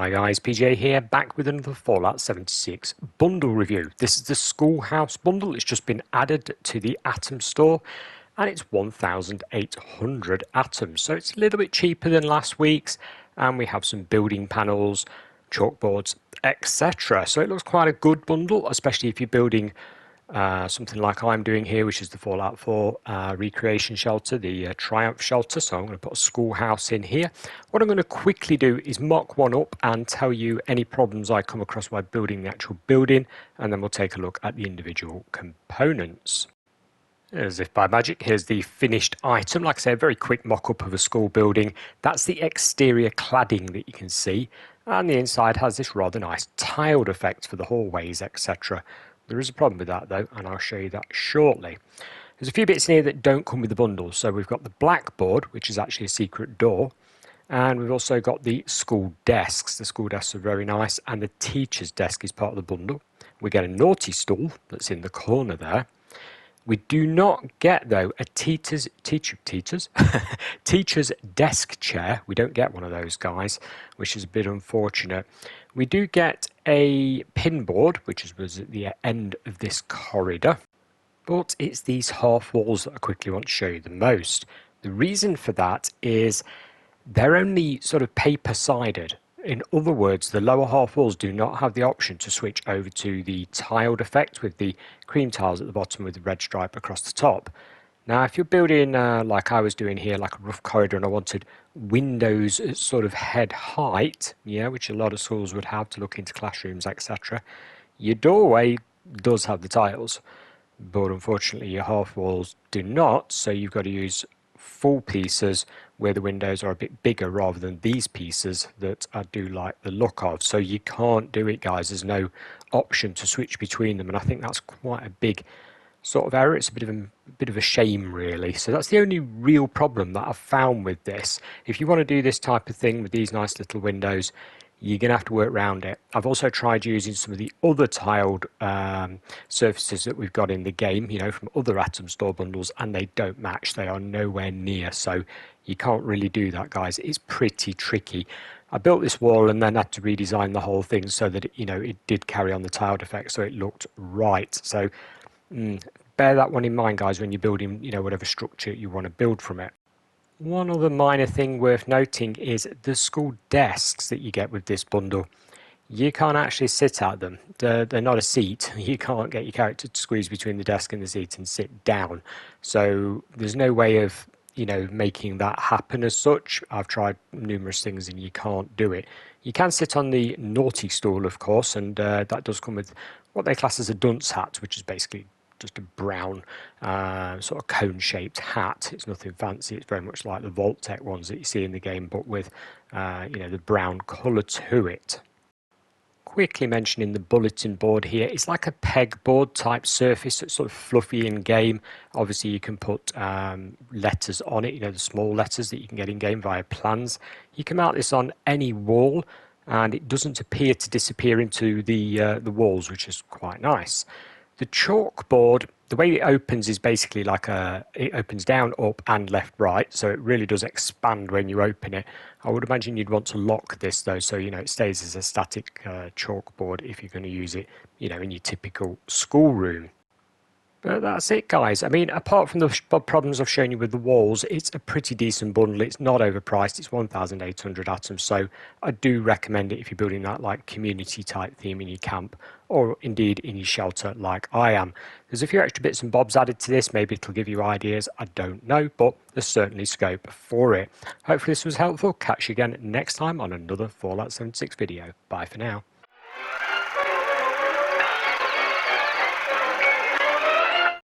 Hi guys, PJ here, back with another Fallout 76 bundle review. This is the Schoolhouse bundle. It's just been added to the Atom store and it's 1,800 atoms. So it's a little bit cheaper than last week's, and we have some building panels, chalkboards, etc. So it looks quite a good bundle, especially if you're building something like I'm doing here, which is the Fallout 4 recreation shelter, the Triumph shelter. So I'm going to put a schoolhouse in here. What I'm going to quickly do is mock one up and tell you any problems I come across while building the actual building, and then we'll take a look at the individual components. As if by magic, here's the finished item. Like I say, a very quick mock-up of a school building. That's the exterior cladding that you can see, and the inside has this rather nice tiled effect for the hallways, etc. There is a problem with that though, and I'll show you that shortly. There's a few bits in here that don't come with the bundle. So we've got the blackboard, which is actually a secret door, and we've also got the school desks. The school desks are very nice, and the teacher's desk is part of the bundle. We get a naughty stool that's in the corner there. We do not get, though, a teacher's desk chair. We don't get one of those, guys, which is a bit unfortunate. We do get a pinboard, which was at the end of this corridor, but it's these half walls that I quickly want to show you the most. The reason for that is they're only sort of paper-sided. In other words, the lower half walls do not have the option to switch over to the tiled effect with the cream tiles at the bottom with the red stripe across the top. Now, if you're building like I was doing here, like a rough corridor, and I wanted windows at sort of head height, yeah, which a lot of schools would have to look into classrooms, etc., your doorway does have the tiles, but unfortunately your half walls do not, so you've got to use full pieces where the windows are a bit bigger rather than these pieces that I do like the look of. So you can't do it, guys. There's no option to switch between them, and I think that's quite a big sort of error. It's a bit of a shame, really. So that's the only real problem that I've found with this. If you want to do this type of thing with these nice little windows, you're going to have to work around it. I've also tried using some of the other tiled surfaces that we've got in the game, you know, from other Atom Store bundles, and they don't match. They are nowhere near, so you can't really do that, guys. It's pretty tricky. I built this wall and then had to redesign the whole thing so that, you know, it did carry on the tiled effect, so it looked right. So bear that one in mind, guys, when you're building, you know, whatever structure you want to build from it. One other minor thing worth noting is the school desks that you get with this bundle. You can't actually sit at them. They're not a seat. You can't get your character to squeeze between the desk and the seat and sit down. So there's no way of, you know, making that happen as such. I've tried numerous things and you can't do it. You can sit on the naughty stool, of course, and that does come with what they class as a dunce hat, which is basically just a brown sort of cone-shaped hat. It's nothing fancy. It's very much like the Vault-Tec ones that you see in the game, but with you know, the brown colour to it. Quickly mentioning the bulletin board here, it's like a pegboard type surface. It's sort of fluffy in game. Obviously you can put letters on it, you know, the small letters that you can get in game via plans. You can mount this on any wall and it doesn't appear to disappear into the walls, which is quite nice. The chalkboard, the way it opens is basically like it opens down, up and left, right. So it really does expand when you open it. I would imagine you'd want to lock this though, so, you know, it stays as a static chalkboard if you're going to use it, you know, in your typical schoolroom. But that's it, guys. I mean, apart from the problems I've shown you with the walls, it's a pretty decent bundle. It's not overpriced. It's 1,800 atoms. So I do recommend it if you're building that like community type theme in your camp, or indeed in your shelter like I am. There's a few extra bits and bobs added to this. Maybe it'll give you ideas. I don't know, but there's certainly scope for it. Hopefully this was helpful. Catch you again next time on another Fallout 76 video. Bye for now.